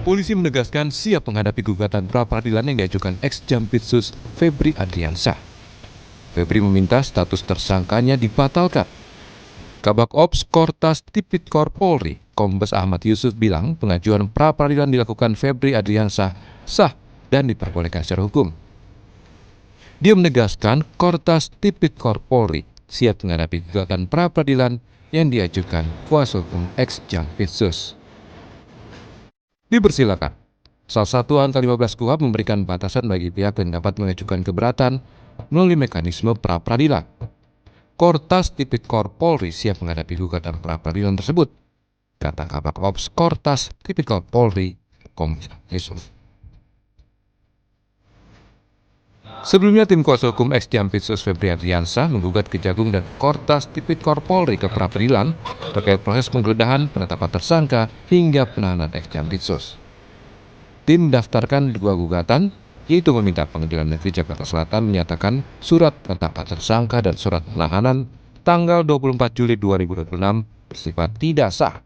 Polisi menegaskan siap menghadapi gugatan pra-peradilan yang diajukan ex-Jampitsus Febri Adriansyah. Febri meminta status tersangkanya dibatalkan. Kabak Ops Kortas Tipikor Polri, Kombes Ahmad Yusuf bilang pengajuan pra-peradilan dilakukan Febri Adriansyah sah dan diperbolehkan secara hukum. Dia menegaskan Kortas Tipikor Polri siap menghadapi gugatan pra-peradilan yang diajukan kuasa hukum ex-Jampitsus. Dipersilakan. Salah satu angka 15 KUHP memberikan batasan bagi pihak yang dapat mengajukan keberatan melalui mekanisme pra-peradilan. Kortas Tipikor Polri siap menghadapi gugatan pra-peradilan tersebut, kata Kabak Ops Kortas Tipikor Polri, Kombes Yusuf. Sebelumnya tim kuasa hukum ex-Jampitsus Febri Adriansyah menggugat Kejagung dan Kortas Tipikor Polri ke pra-peradilan terkait proses penggeledahan, penetapan tersangka hingga penahanan ex-Jampitsus. Tim mendaftarkan dua gugatan, yaitu meminta Pengadilan Negeri Jakarta Selatan menyatakan surat penetapan tersangka dan surat penahanan tanggal 24 Juli 2026 bersifat tidak sah.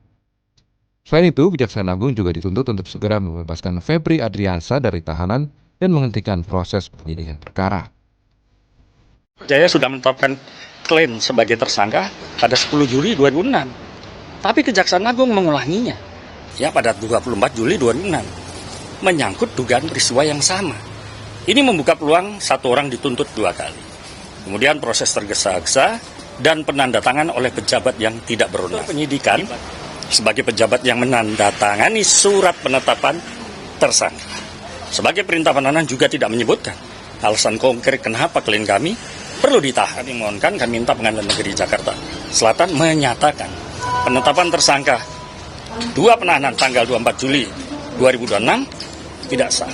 Selain itu, Kejaksaan Agung juga dituntut untuk segera membebaskan Febri Adriansyah dari tahanan dan menghentikan proses penyidikan perkara. Jaya sudah menetapkan klaim sebagai tersangka pada 10 Juli 2006. Tapi Kejaksaan Agung mengulanginya pada 24 Juli 2006. Menyangkut dugaan peristiwa yang sama. Ini membuka peluang satu orang dituntut dua kali. Kemudian proses tergesa-gesa dan penandatangan oleh pejabat yang tidak berwenang. Penyidikan sebagai pejabat yang menandatangani surat penetapan tersangka. Sebagai perintah penahanan juga tidak menyebutkan alasan konkret kenapa klien kami perlu ditahan. Dimohonkan kami minta Pengadilan Negeri Jakarta Selatan menyatakan penetapan tersangka dua penahanan tanggal 24 Juli 2026 tidak sah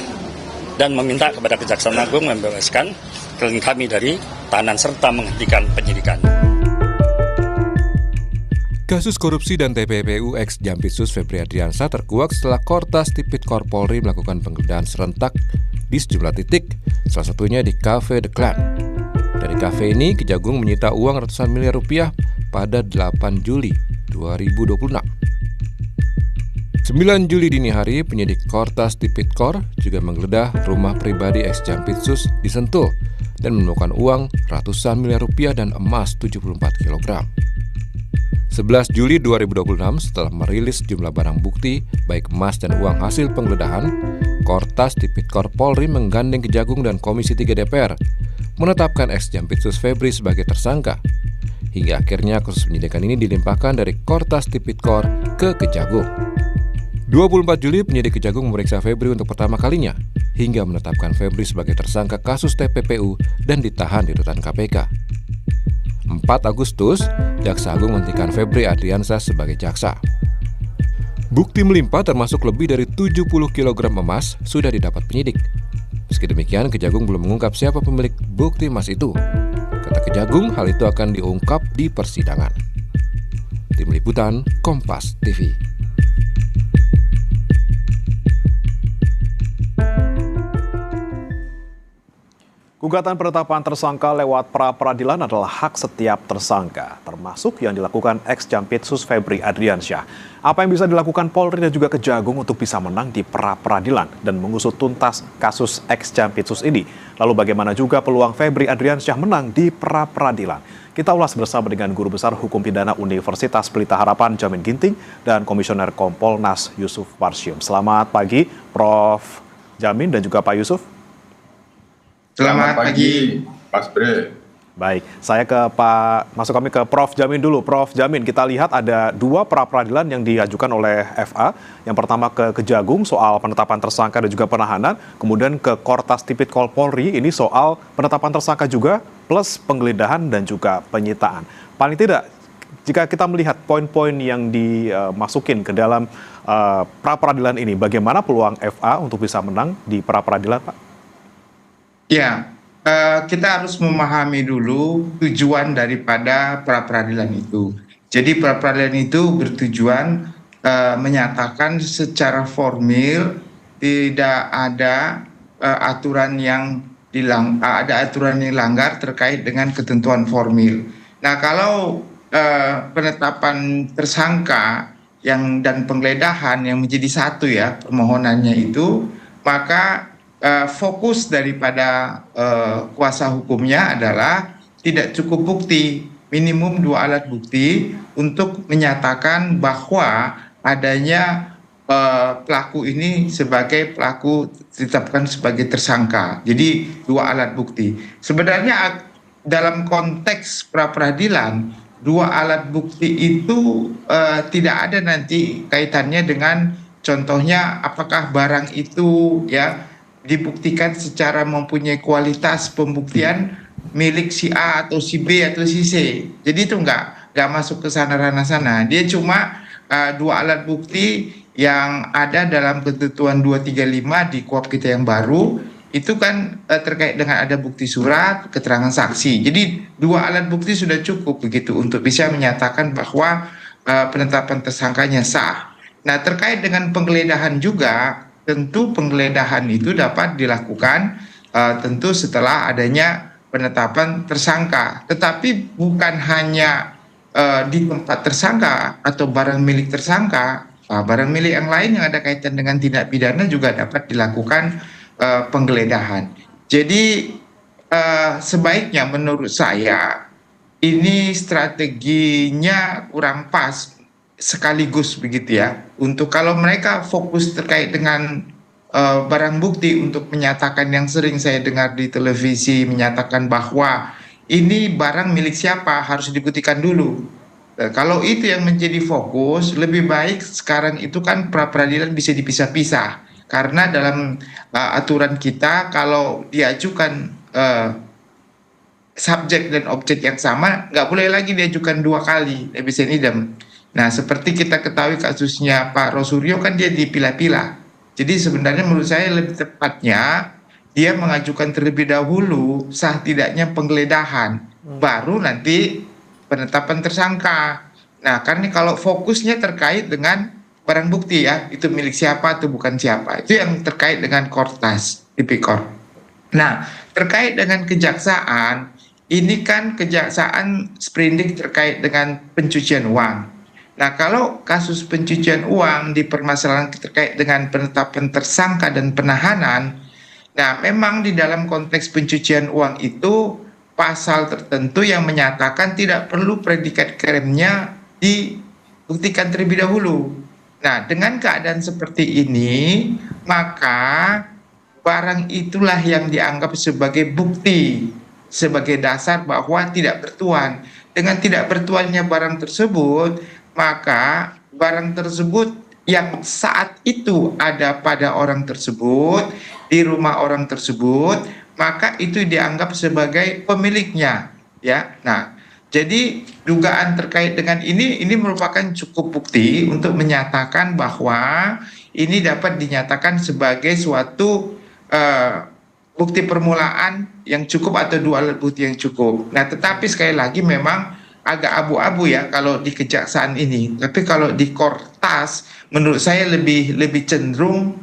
dan meminta kepada Kejaksaan Agung membebaskan klien kami dari tahanan serta menghentikan penyidikan. Kasus korupsi dan TPPU ex-Jampitsus Febri Adriansyah terkuak setelah Kortas Tipikor Polri melakukan penggeledahan serentak di sejumlah titik, salah satunya di Cafe The Clan. Dari kafe ini, Kejagung menyita uang ratusan miliar rupiah pada 8 Juli 2026. 9 Juli dini hari, penyidik Kortas Tipikor juga menggeledah rumah pribadi ex-Jampitsus di Sentul dan menemukan uang ratusan miliar rupiah dan emas 74 kg. 11 Juli 2026, setelah merilis jumlah barang bukti, baik emas dan uang hasil penggeledahan, Kortas Tipikor Polri menggandeng Kejagung dan Komisi 3 DPR, menetapkan ex-Jampitsus Febri sebagai tersangka. Hingga akhirnya kasus penyidikan ini dilimpahkan dari Kortas Tipikor ke Kejagung. 24 Juli, penyidik Kejagung memeriksa Febri untuk pertama kalinya, hingga menetapkan Febri sebagai tersangka kasus TPPU dan ditahan di rutan KPK. 4 Agustus, Jaksa Agung menghentikan Febri Adriansyah sebagai jaksa. Bukti melimpah termasuk lebih dari 70 kg emas sudah didapat penyidik. Meski demikian, Kejagung belum mengungkap siapa pemilik bukti emas itu. Kata Kejagung, hal itu akan diungkap di persidangan. Tim Liputan, Kompas TV. Gugatan penetapan tersangka lewat pra-peradilan adalah hak setiap tersangka, termasuk yang dilakukan ex-Jampitsus Febri Adriansyah. Apa yang bisa dilakukan Polri dan juga Kejagung untuk bisa menang di pra-peradilan dan mengusut tuntas kasus ex-Jampitsus ini? Lalu bagaimana juga peluang Febri Adriansyah menang di pra-peradilan? Kita ulas bersama dengan Guru Besar Hukum Pidana Universitas Pelita Harapan Jamin Ginting dan Komisioner Kompolnas Yusuf Warsyum. Selamat pagi Prof. Jamin dan juga Pak Yusuf. Selamat pagi, Mas Bre. Baik, saya masuk kami ke Prof. Jamin dulu. Prof. Jamin, kita lihat ada dua pra-peradilan yang diajukan oleh FA. Yang pertama ke Kejagung soal penetapan tersangka dan juga penahanan. Kemudian ke Kortas Tipikor Polri, ini soal penetapan tersangka juga plus penggeledahan dan juga penyitaan. Paling tidak, jika kita melihat poin-poin yang dimasukin ke dalam pra-peradilan ini, bagaimana peluang FA untuk bisa menang di pra-peradilan, Pak? Ya, kita harus memahami dulu tujuan daripada pra-peradilan itu. Jadi pra-peradilan itu bertujuan menyatakan secara formil tidak ada aturan yang dilanggar terkait dengan ketentuan formil. Nah, kalau penetapan tersangka dan penggeledahan yang menjadi satu ya permohonannya itu, maka fokus daripada kuasa hukumnya adalah tidak cukup bukti, minimum 2 alat bukti untuk menyatakan bahwa adanya pelaku ini sebagai pelaku ditetapkan sebagai tersangka. Jadi 2 alat bukti. Sebenarnya dalam konteks pra peradilan 2 alat bukti itu tidak ada nanti kaitannya dengan contohnya apakah barang itu ya dibuktikan secara mempunyai kualitas pembuktian milik si A atau si B atau si C. Jadi itu nggak masuk ke sana ranah sana. Dia cuma 2 alat bukti yang ada dalam ketentuan 235 di KUHP kita yang baru itu kan terkait dengan ada bukti surat, keterangan saksi. Jadi 2 alat bukti sudah cukup begitu untuk bisa menyatakan bahwa penetapan tersangkanya sah. Nah, terkait dengan penggeledahan juga, tentu penggeledahan itu dapat dilakukan tentu setelah adanya penetapan tersangka. Tetapi bukan hanya di tempat tersangka atau barang milik tersangka, barang milik yang lain yang ada kaitan dengan tindak pidana juga dapat dilakukan penggeledahan. Jadi sebaiknya menurut saya ini strateginya kurang pas sekaligus begitu ya. Untuk kalau mereka fokus terkait dengan barang bukti untuk menyatakan yang sering saya dengar di televisi menyatakan bahwa ini barang milik siapa harus dibuktikan dulu. Kalau itu yang menjadi fokus, lebih baik sekarang itu kan pra peradilan bisa dipisah-pisah. Karena dalam aturan kita kalau diajukan subjek dan objek yang sama, nggak boleh lagi diajukan 2 kali, nebis in idem. Nah, seperti kita ketahui kasusnya Pak Rosuryo kan dia dipilah-pilah. Jadi sebenarnya menurut saya lebih tepatnya dia mengajukan terlebih dahulu sah tidaknya penggeledahan, baru nanti penetapan tersangka. Nah, karena kalau fokusnya terkait dengan barang bukti ya, itu milik siapa atau bukan siapa. Itu yang terkait dengan Kortas, Tipikor. Nah, terkait dengan kejaksaan, ini kan kejaksaan sprindik terkait dengan pencucian uang. Nah, kalau kasus pencucian uang dipermasalahkan terkait dengan penetapan tersangka dan penahanan, nah memang di dalam konteks pencucian uang itu pasal tertentu yang menyatakan tidak perlu predikat krimnya dibuktikan terlebih dahulu. Nah, dengan keadaan seperti ini, maka barang itulah yang dianggap sebagai bukti, sebagai dasar bahwa tidak bertuan. Dengan tidak bertuannya barang tersebut, maka barang tersebut yang saat itu ada pada orang tersebut, di rumah orang tersebut, maka itu dianggap sebagai pemiliknya, ya. Nah, jadi dugaan terkait dengan ini merupakan cukup bukti untuk menyatakan bahwa ini dapat dinyatakan sebagai suatu bukti permulaan yang cukup atau 2 alat bukti yang cukup. Nah, tetapi sekali lagi memang agak abu-abu ya kalau di kejaksaan ini. Tapi kalau di Kortas, menurut saya lebih cenderung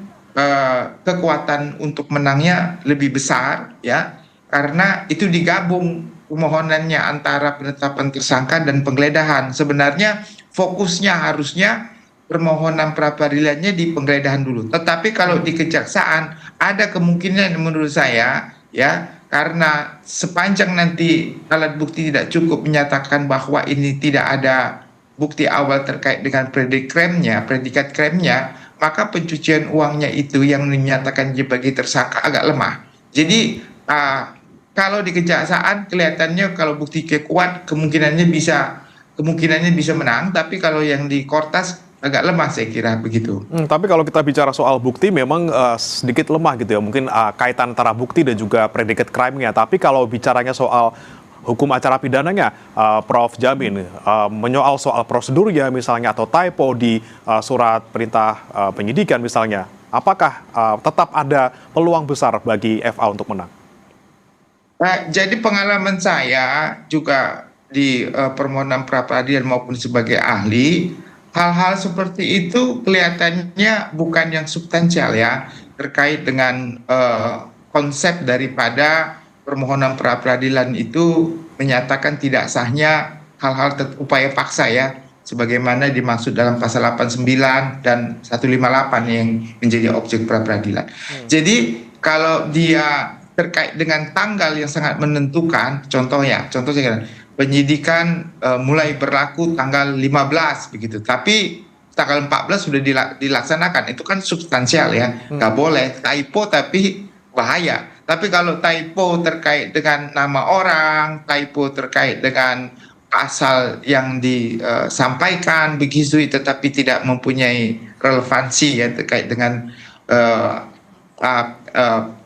kekuatan untuk menangnya lebih besar ya, karena itu digabung permohonannya antara penetapan tersangka dan penggeledahan. Sebenarnya fokusnya harusnya permohonan pra peradilannya di penggeledahan dulu. Tetapi kalau di kejaksaan ada kemungkinan menurut saya ya, karena sepanjang nanti alat bukti tidak cukup menyatakan bahwa ini tidak ada bukti awal terkait dengan predikat krimnya, maka pencucian uangnya itu yang dinyatakan sebagai tersangka agak lemah. Jadi kalau di kejaksaan kelihatannya kalau bukti kuat kemungkinannya bisa menang, tapi kalau yang di Kortas agak lemah saya kira begitu. Tapi kalau kita bicara soal bukti memang sedikit lemah gitu ya, mungkin kaitan antara bukti dan juga predikat crime-nya. Tapi kalau bicaranya soal hukum acara pidananya, Prof. Jamin, menyoal soal prosedurnya misalnya atau typo di surat perintah penyidikan misalnya, apakah tetap ada peluang besar bagi FA untuk menang? Jadi pengalaman saya juga di permohonan pra peradilan maupun sebagai ahli, hal-hal seperti itu kelihatannya bukan yang substansial ya, terkait dengan konsep daripada permohonan pra peradilan itu menyatakan tidak sahnya hal-hal upaya paksa ya, sebagaimana dimaksud dalam pasal 89 dan 158 yang menjadi objek pra peradilan. Jadi kalau dia terkait dengan tanggal yang sangat menentukan, contoh saya kira penyidikan mulai berlaku tanggal 15 begitu, tapi tanggal 14 sudah dilaksanakan, itu kan substansial ya, nggak boleh typo tapi bahaya. Tapi kalau typo terkait dengan nama orang, typo terkait dengan pasal yang disampaikan begitu, tetapi tidak mempunyai relevansi ya terkait dengan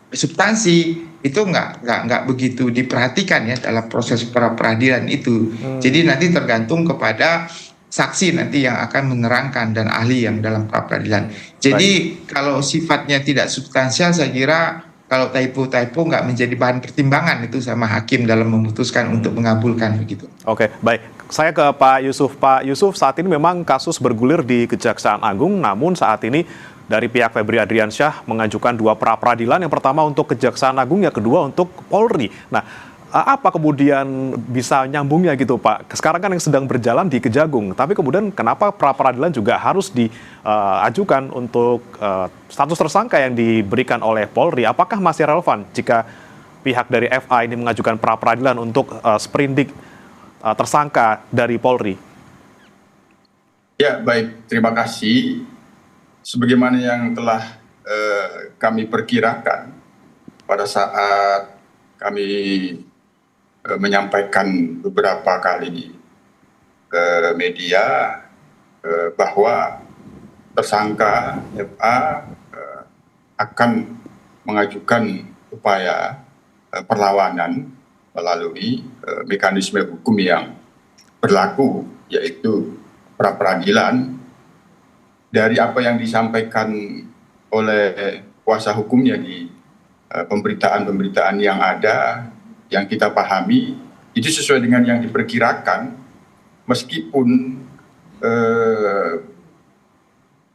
substansi, itu nggak begitu diperhatikan ya dalam proses pra peradilan itu. Jadi nanti tergantung kepada saksi nanti yang akan menerangkan dan ahli yang dalam pra peradilan. Jadi kalau sifatnya tidak substansial, saya kira kalau typo nggak menjadi bahan pertimbangan itu sama hakim dalam memutuskan untuk mengabulkan begitu. Oke, baik. Saya ke Pak Yusuf. Pak Yusuf, saat ini memang kasus bergulir di Kejaksaan Agung, namun saat ini dari pihak Febri Adriansyah mengajukan 2 pra peradilan, yang pertama untuk Kejaksaan Agung, yang kedua untuk Polri. Nah, apa kemudian bisa nyambungnya gitu Pak? Sekarang kan yang sedang berjalan di Kejagung, tapi kemudian kenapa pra peradilan juga harus diajukan untuk status tersangka yang diberikan oleh Polri? Apakah masih relevan jika pihak dari FA ini mengajukan pra peradilan untuk sprindik tersangka dari Polri? Ya, baik. Terima kasih. Sebagaimana yang telah kami perkirakan pada saat kami menyampaikan beberapa kali di media bahwa tersangka FA akan mengajukan upaya perlawanan melalui mekanisme hukum yang berlaku, yaitu pra peradilan. Dari apa yang disampaikan oleh kuasa hukumnya di pemberitaan-pemberitaan yang ada, yang kita pahami, itu sesuai dengan yang diperkirakan, meskipun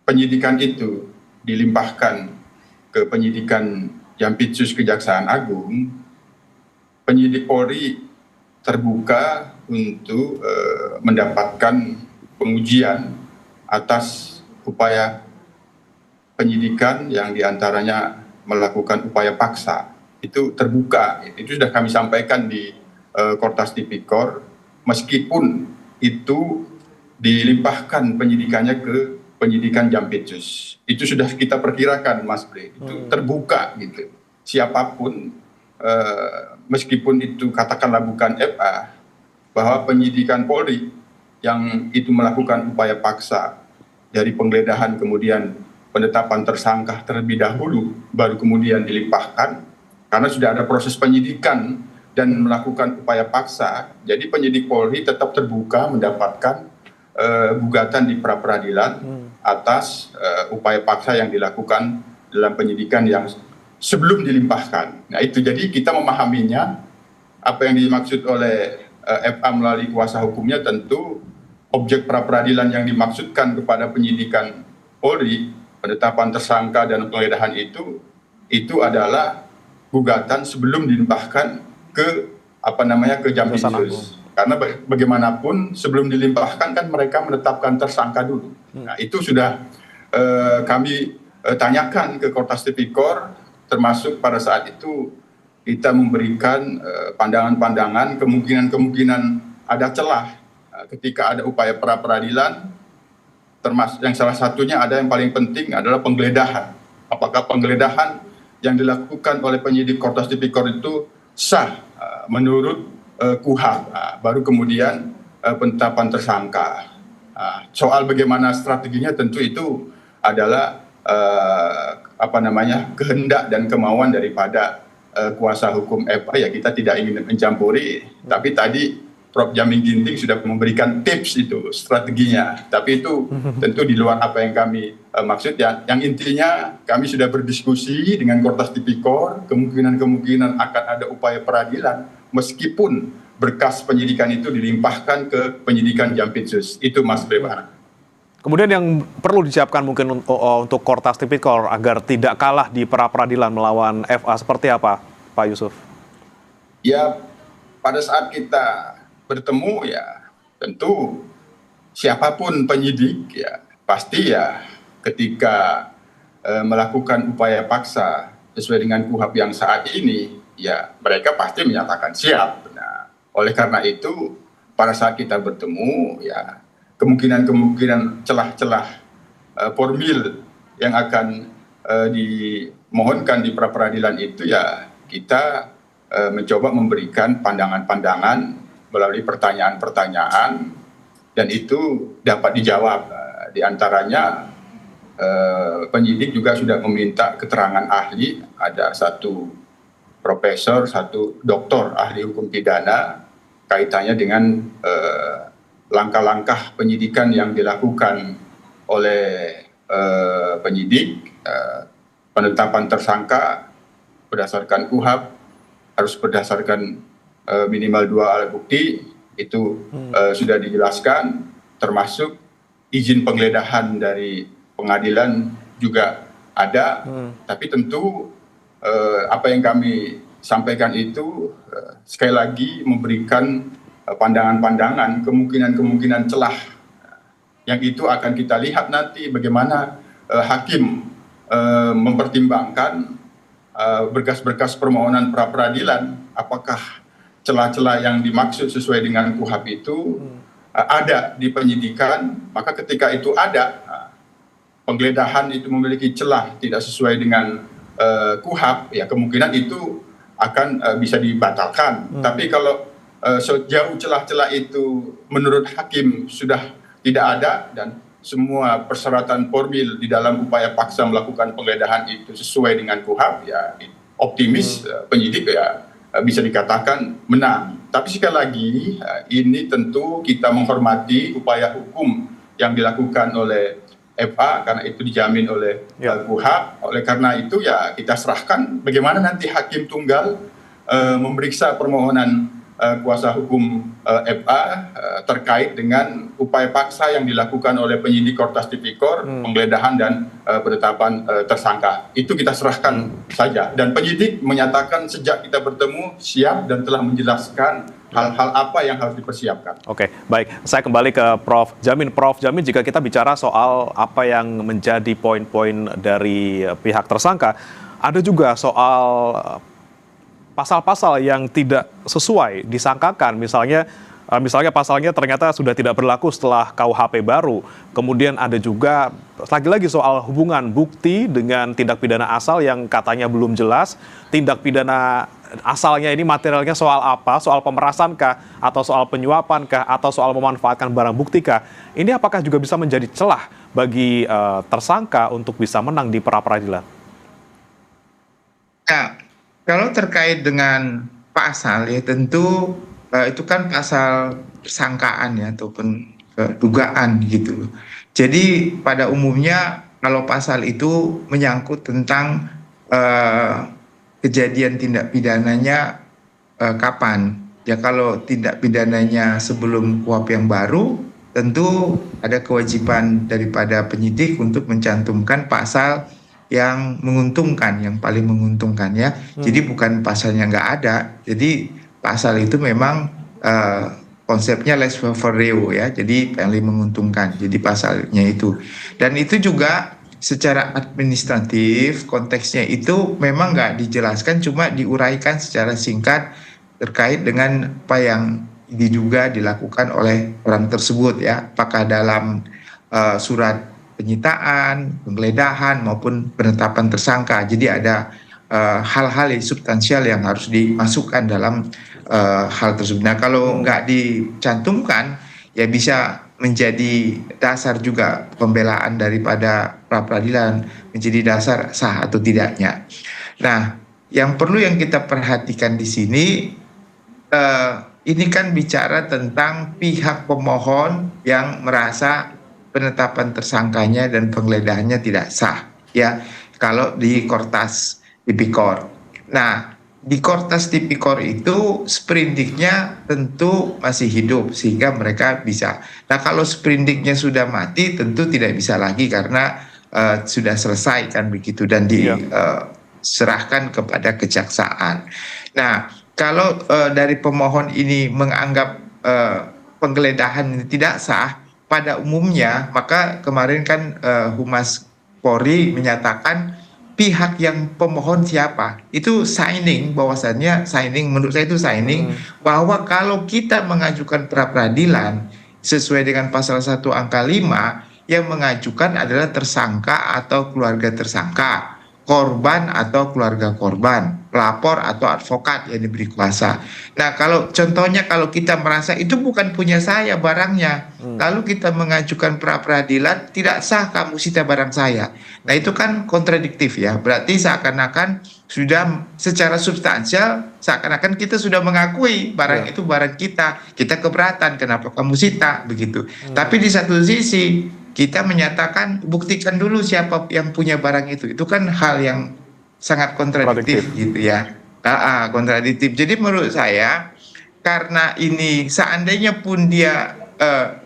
penyidikan itu dilimpahkan ke penyidikan Jampitsus Kejaksaan Agung, penyidik Polri terbuka untuk mendapatkan pengujian atas upaya penyidikan yang diantaranya melakukan upaya paksa. Itu terbuka, itu sudah kami sampaikan di Kortas Tipikor, meskipun itu dilimpahkan penyidikannya ke penyidikan Jampitsus. Itu sudah kita perkirakan, Mas Bre, itu terbuka gitu. Siapapun, meskipun itu katakanlah bukan FA, bahwa penyidikan Polri yang itu melakukan upaya paksa dari penggeledahan kemudian penetapan tersangka terlebih dahulu, baru kemudian dilimpahkan. Karena sudah ada proses penyidikan dan melakukan upaya paksa, jadi penyidik Polri tetap terbuka mendapatkan gugatan di pra peradilan atas upaya paksa yang dilakukan dalam penyidikan yang sebelum dilimpahkan. Nah itu, jadi kita memahaminya apa yang dimaksud oleh FA melalui kuasa hukumnya, tentu objek pra peradilan yang dimaksudkan kepada penyidikan Polri, penetapan tersangka dan penggeledahan itu adalah gugatan sebelum dilimpahkan ke ke Jampitsus. Karena bagaimanapun sebelum dilimpahkan kan mereka menetapkan tersangka dulu. Nah itu sudah kami tanyakan ke Kortas Tipikor, termasuk pada saat itu kita memberikan pandangan-pandangan, kemungkinan-kemungkinan ada celah ketika ada upaya pra peradilan, termasuk yang salah satunya ada yang paling penting adalah penggeledahan. Apakah penggeledahan yang dilakukan oleh penyidik Kortas Tipikor itu sah menurut KUHP, baru kemudian penetapan tersangka. Soal bagaimana strateginya tentu itu adalah kehendak dan kemauan daripada kuasa hukum FA, ya kita tidak ingin mencampuri. Tapi tadi Prof. Jamin Ginting sudah memberikan tips itu strateginya, tapi itu tentu di luar apa yang kami maksud ya. Yang intinya kami sudah berdiskusi dengan Kortas Tipikor, kemungkinan akan ada upaya peradilan meskipun berkas penyidikan itu dilimpahkan ke penyidikan Jampitsus. Itu Mas Brebara. Kemudian yang perlu disiapkan mungkin untuk Kortas Tipikor agar tidak kalah di pra peradilan melawan FA seperti apa, Pak Yusuf? Ya, pada saat kita bertemu ya tentu siapapun penyidik ya pasti ya ketika melakukan upaya paksa sesuai dengan KUHP yang saat ini, ya mereka pasti menyatakan siap. Nah, oleh karena itu pada saat kita bertemu, ya kemungkinan celah-celah formil yang akan dimohonkan di pra peradilan itu ya kita mencoba memberikan pandangan-pandangan melalui pertanyaan-pertanyaan dan itu dapat dijawab. Di antaranya penyidik juga sudah meminta keterangan ahli, ada satu profesor, satu doktor ahli hukum pidana kaitannya dengan langkah-langkah penyidikan yang dilakukan oleh penyidik, penetapan tersangka berdasarkan KUHP harus berdasarkan minimal 2 alat bukti, itu sudah dijelaskan, termasuk izin penggeledahan dari pengadilan juga ada, tapi tentu apa yang kami sampaikan itu sekali lagi memberikan pandangan-pandangan, kemungkinan-kemungkinan celah yang itu akan kita lihat nanti bagaimana hakim mempertimbangkan berkas-berkas permohonan pra peradilan, apakah celah-celah yang dimaksud sesuai dengan KUHP itu ada di penyidikan, maka ketika itu ada penggeledahan itu memiliki celah tidak sesuai dengan KUHP, ya kemungkinan itu akan bisa dibatalkan. Tapi kalau sejauh celah-celah itu menurut hakim sudah tidak ada dan semua persyaratan formil di dalam upaya paksa melakukan penggeledahan itu sesuai dengan KUHP, ya optimis penyidik ya bisa dikatakan menang. Tapi sekali lagi ini tentu kita menghormati upaya hukum yang dilakukan oleh FA karena itu dijamin oleh KUHP. Oleh karena itu ya kita serahkan bagaimana nanti hakim tunggal memeriksa permohonan kuasa hukum FA terkait dengan upaya paksa yang dilakukan oleh penyidik Kortas Tipikor, penggeledahan dan penetapan tersangka. Itu kita serahkan saja. Dan penyidik menyatakan sejak kita bertemu siap dan telah menjelaskan hal-hal apa yang harus dipersiapkan. Oke, baik. Saya kembali ke Prof. Jamin. Prof. Jamin, jika kita bicara soal apa yang menjadi poin-poin dari pihak tersangka, ada juga soal pasal-pasal yang tidak sesuai disangkakan, misalnya pasalnya ternyata sudah tidak berlaku setelah KUHP baru. Kemudian ada juga lagi-lagi soal hubungan bukti dengan tindak pidana asal yang katanya belum jelas. Tindak pidana asalnya ini materialnya soal apa? Soal pemerasan kah? Atau soal penyuapan kah? Atau soal memanfaatkan barang bukti kah? Ini apakah juga bisa menjadi celah bagi tersangka untuk bisa menang di pra peradilan? Nah, kalau terkait dengan pasal ya tentu itu kan pasal persangkaan ya ataupun dugaan gitu. Jadi pada umumnya kalau pasal itu menyangkut tentang kejadian tindak pidananya kapan. Ya kalau tindak pidananya sebelum KUHP yang baru tentu ada kewajiban daripada penyidik untuk mencantumkan pasal yang menguntungkan, yang paling menguntungkan ya. Jadi bukan pasalnya nggak ada. Jadi pasal itu memang konsepnya less favoreo ya. Jadi paling menguntungkan. Jadi pasalnya itu. Dan itu juga secara administratif konteksnya itu memang nggak dijelaskan, cuma diuraikan secara singkat terkait dengan apa yang diduga dilakukan oleh orang tersebut ya. Apakah dalam surat penyitaan, penggeledahan maupun penetapan tersangka. Jadi ada hal-hal yang substansial yang harus dimasukkan dalam hal tersebut. Nah kalau nggak dicantumkan ya bisa menjadi dasar juga pembelaan daripada pra peradilan, menjadi dasar sah atau tidaknya. Nah yang perlu yang kita perhatikan di sini ini kan bicara tentang pihak pemohon yang merasa penetapan tersangkanya dan penggeledahannya tidak sah ya kalau di Kortas Tipikor. Nah di Kortas Tipikor itu sprindiknya tentu masih hidup sehingga mereka bisa. Nah kalau sprindiknya sudah mati tentu tidak bisa lagi karena sudah selesai kan begitu dan diserahkan kepada kejaksaan. Nah kalau dari pemohon ini menganggap penggeledahan tidak sah, pada umumnya, maka kemarin kan Humas Polri menyatakan pihak yang pemohon siapa itu signing, bahwasannya signing, menurut saya itu signing bahwa kalau kita mengajukan pra peradilan sesuai dengan pasal 1 angka 5, yang mengajukan adalah tersangka atau keluarga tersangka, korban atau keluarga korban, pelapor atau advokat yang diberi kuasa. Nah, kalau contohnya kalau kita merasa itu bukan punya saya barangnya, lalu kita mengajukan pra peradilan, tidak sah kamu sita barang saya. Nah, itu kan kontradiktif ya. Berarti seakan-akan sudah secara substansial, seakan-akan kita sudah mengakui barang itu barang kita. Kita keberatan, kenapa kamu sita begitu. Tapi di satu sisi kita menyatakan buktikan dulu siapa yang punya barang itu. Itu kan hal yang sangat kontradiktif gitu ya. Kontradiktif. Jadi menurut saya karena ini seandainya pun dia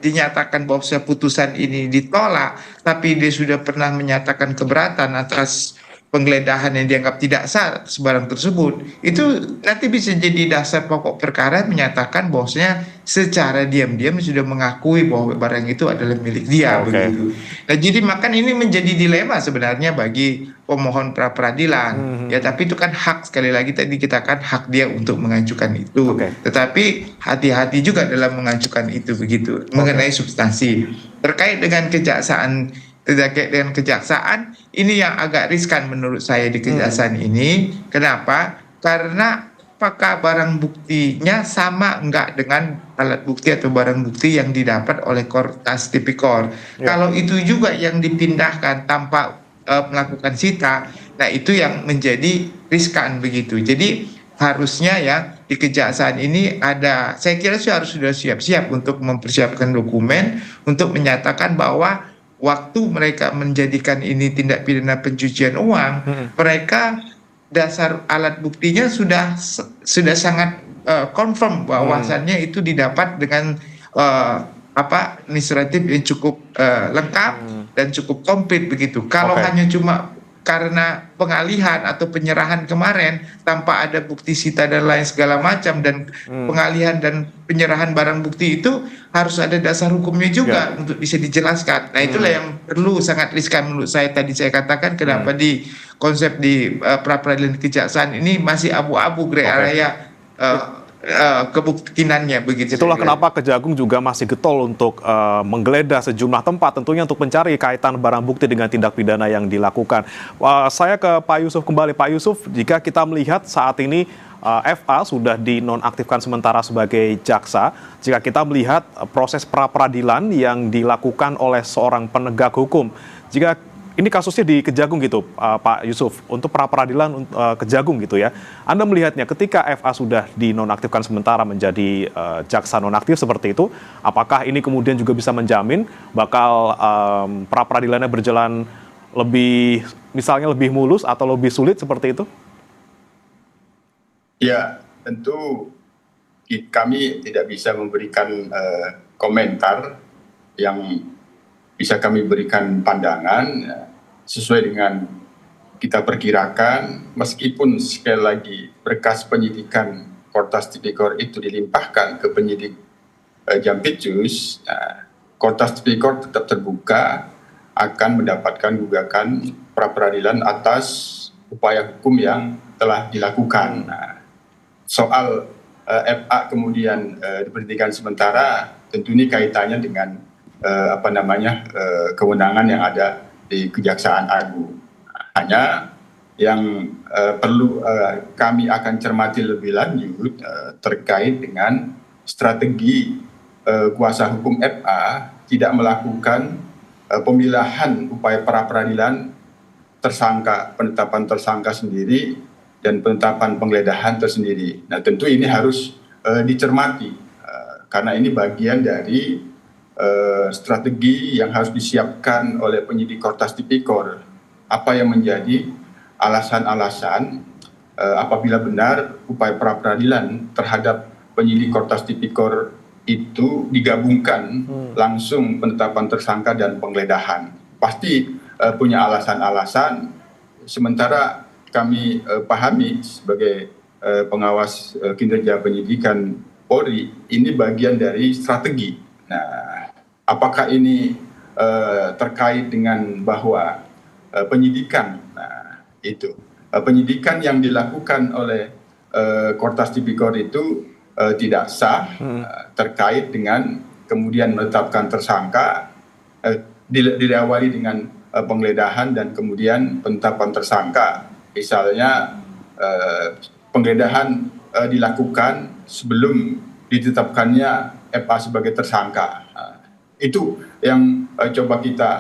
dinyatakan bahwa putusan ini ditolak, tapi dia sudah pernah menyatakan keberatan atas penggeledahan yang dianggap tidak sah sebarang tersebut, itu nanti bisa jadi dasar pokok perkara menyatakan bahwasanya secara diam-diam sudah mengakui bahwa barang itu adalah milik dia begitu. Nah, jadi makan ini menjadi dilema sebenarnya bagi pemohon pra peradilan. Ya, tapi itu kan hak, sekali lagi tadi kita kan hak dia untuk mengajukan itu. Tetapi hati-hati juga dalam mengajukan itu begitu. Mengenai substansi terkait dengan kejaksaan ini yang agak riskan menurut saya di kejaksaan ini. Kenapa? Karena apakah barang buktinya sama enggak dengan alat bukti atau barang bukti yang didapat oleh Kortas Tipikor. Kalau itu juga yang dipindahkan tanpa melakukan sita, nah itu yang menjadi riskan begitu. Jadi harusnya ya di kejaksaan ini ada, saya kira harus sudah siap-siap untuk mempersiapkan dokumen untuk menyatakan bahwa waktu mereka menjadikan ini tindak pidana pencucian uang, mereka dasar alat buktinya sudah sangat confirm bahwasannya itu didapat dengan administratif yang cukup lengkap dan cukup komplit begitu. Kalau hanya cuma karena pengalihan atau penyerahan kemarin tanpa ada bukti sita dan lain segala macam, dan pengalihan dan penyerahan barang bukti itu harus ada dasar hukumnya juga untuk bisa dijelaskan. Nah, itulah yang perlu, sangat riskan menurut saya. Tadi saya katakan kenapa di konsep di pra peradilan kejaksaan ini masih abu-abu gray area kebuktiannya begitu. Itulah kenapa Kejagung juga masih getol untuk menggeledah sejumlah tempat, tentunya untuk mencari kaitan barang bukti dengan tindak pidana yang dilakukan. Saya ke Pak Yusuf kembali. Pak Yusuf, jika kita melihat saat ini FA sudah dinonaktifkan sementara sebagai jaksa, jika kita melihat proses pra peradilan yang dilakukan oleh seorang penegak hukum, jika ini kasusnya di Kejagung gitu, Pak Yusuf, untuk pra peradilan Kejagung gitu ya. Anda melihatnya ketika FA sudah dinonaktifkan sementara menjadi jaksa nonaktif seperti itu, apakah ini kemudian juga bisa menjamin bakal pra peradilannya berjalan lebih, misalnya lebih mulus atau lebih sulit seperti itu? Ya, tentu kami tidak bisa memberikan komentar. Yang bisa kami berikan pandangan sesuai dengan kita perkirakan, meskipun sekali lagi berkas penyidikan Kortas Tipikor itu dilimpahkan ke penyidik Jampitsus, Kortas Tipikor tetap terbuka akan mendapatkan gugatan pra peradilan atas upaya hukum yang telah dilakukan. Soal FA kemudian diberhentikan sementara, tentu ini kaitannya dengan kewenangan yang ada di Kejaksaan Agung. Hanya yang perlu kami akan cermati lebih lanjut terkait dengan strategi kuasa hukum FA tidak melakukan pemilahan upaya pra peradilan tersangka, penetapan tersangka sendiri dan penetapan penggeledahan tersendiri. Nah, tentu ini harus dicermati karena ini bagian dari strategi yang harus disiapkan oleh penyidik Kortas Tipikor. Apa yang menjadi alasan-alasan apabila benar upaya pra peradilan terhadap penyidik Kortas Tipikor itu digabungkan langsung penetapan tersangka dan penggeledahan. Pasti punya alasan-alasan, sementara kami pahami sebagai pengawas kinerja penyidikan Polri, ini bagian dari strategi. Nah, apakah ini terkait dengan bahwa penyidikan, penyidikan yang dilakukan oleh Kortas Tipikor itu tidak sah terkait dengan kemudian menetapkan tersangka, diawali dengan penggeledahan dan kemudian penetapan tersangka. Misalnya penggeledahan dilakukan sebelum ditetapkannya FA sebagai tersangka. Itu yang coba kita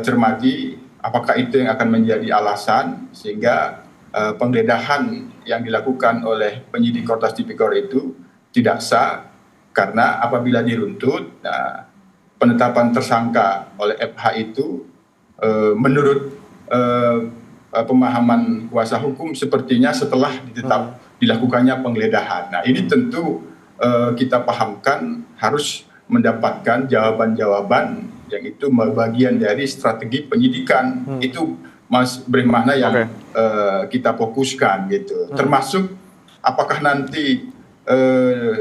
cermati, apakah itu yang akan menjadi alasan sehingga penggeledahan yang dilakukan oleh penyidik Kortas Tipikor itu tidak sah, karena apabila diruntut, penetapan tersangka oleh FH itu menurut pemahaman kuasa hukum sepertinya setelah dilakukannya penggeledahan. Nah, ini tentu kita pahamkan harus mendapatkan jawaban-jawaban yang itu bagian dari strategi penyidikan. Itu Mas bermakna yang kita fokuskan gitu. Termasuk apakah nanti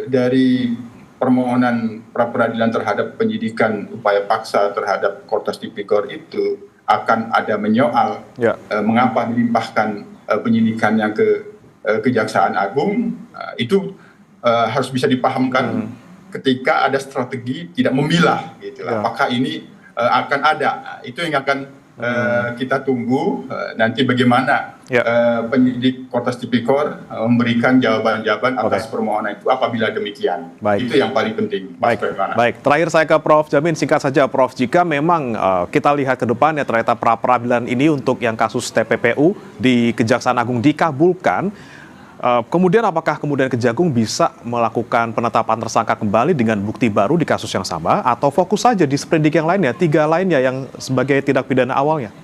dari permohonan pra-peradilan terhadap penyidikan upaya paksa terhadap Kortas Tipikor itu akan ada menyoal mengapa dilimpahkan penyidikannya ke Kejaksaan Agung. Itu harus bisa dipahamkan ketika ada strategi tidak memilah gitu. Apakah ini akan ada? Itu yang akan kita tunggu nanti bagaimana penyidik Kortas Tipikor memberikan jawaban-jawaban atas permohonan itu apabila demikian. Itu yang paling penting. Baik. Terakhir saya ke Prof. Jamin, singkat saja Prof. Jika memang kita lihat ke depan ya ternyata pra-peradilan ini untuk yang kasus TPPU di Kejaksaan Agung dikabulkan, kemudian apakah kemudian Kejagung bisa melakukan penetapan tersangka kembali dengan bukti baru di kasus yang sama, atau fokus saja di sprindik yang lainnya, 3 lainnya yang sebagai tindak pidana awalnya?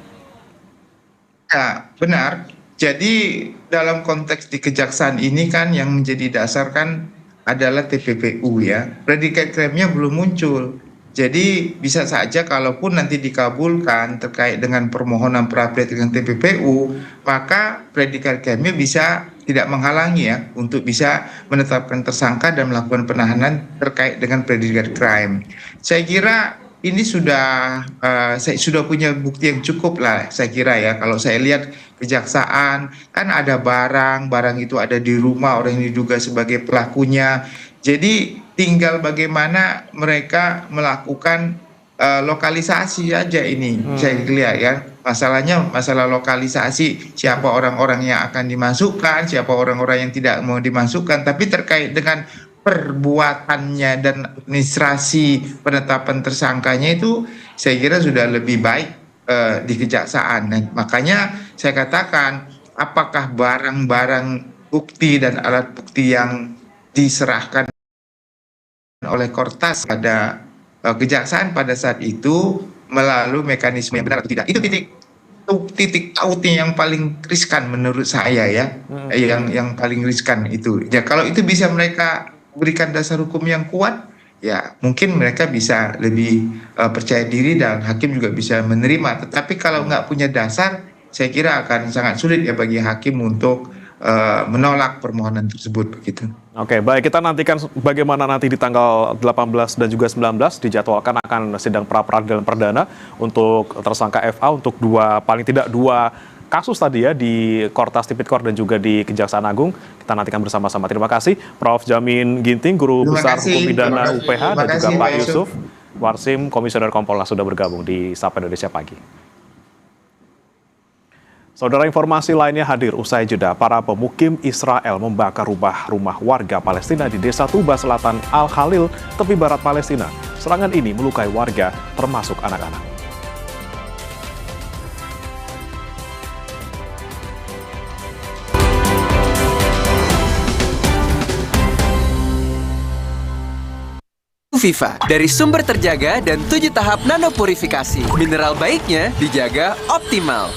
Ya, benar. Jadi dalam konteks di kejaksaan ini kan yang menjadi dasar kan adalah TPPU ya. Predikat krimnya belum muncul. Jadi bisa saja kalaupun nanti dikabulkan terkait dengan permohonan pra-peradilan TPPU, maka predikat krimnya bisa tidak menghalangi ya untuk bisa menetapkan tersangka dan melakukan penahanan terkait dengan predikat crime. Saya kira ini sudah punya bukti yang cukup lah, saya kira ya. Kalau saya lihat kejaksaan kan ada barang itu ada di rumah orang yang diduga sebagai pelakunya. Jadi tinggal bagaimana mereka melakukan lokalisasi aja ini. Saya lihat ya, masalahnya masalah lokalisasi, siapa orang-orang yang akan dimasukkan, siapa orang-orang yang tidak mau dimasukkan, tapi terkait dengan perbuatannya dan administrasi penetapan tersangkanya itu saya kira sudah lebih baik di kejaksaan. Dan makanya saya katakan apakah barang-barang bukti dan alat bukti yang diserahkan oleh Kortas pada kejaksaan pada saat itu melalui mekanisme yang benar atau tidak, itu titik outnya yang paling riskan menurut saya ya. Yang paling riskan itu ya, kalau itu bisa mereka berikan dasar hukum yang kuat ya mungkin mereka bisa lebih percaya diri dan hakim juga bisa menerima. Tetapi kalau nggak punya dasar, saya kira akan sangat sulit ya bagi hakim untuk menolak permohonan tersebut begitu. Oke, baik, kita nantikan bagaimana nanti di tanggal 18 dan juga 19 dijadwalkan akan sidang pra-peradilan perdana untuk tersangka FA untuk paling tidak dua kasus tadi ya di Kortas Tipikor dan juga di Kejaksaan Agung. Kita nantikan bersama-sama. Terima kasih Prof. Jamin Ginting, Guru Besar Hukum Pidana UPH, dan juga Pak Yusuf Warsim, Komisioner Kompolnas, sudah bergabung di Sapa Indonesia Pagi. Saudara, informasi lainnya hadir usai jeda. Para pemukim Israel membakar rumah warga Palestina di Desa Tuba Selatan Al-Khalil, tepi barat Palestina. Serangan ini melukai warga, termasuk anak-anak. Viva, dari sumber terjaga dan 7 tahap nanopurifikasi. Mineral baiknya dijaga optimal.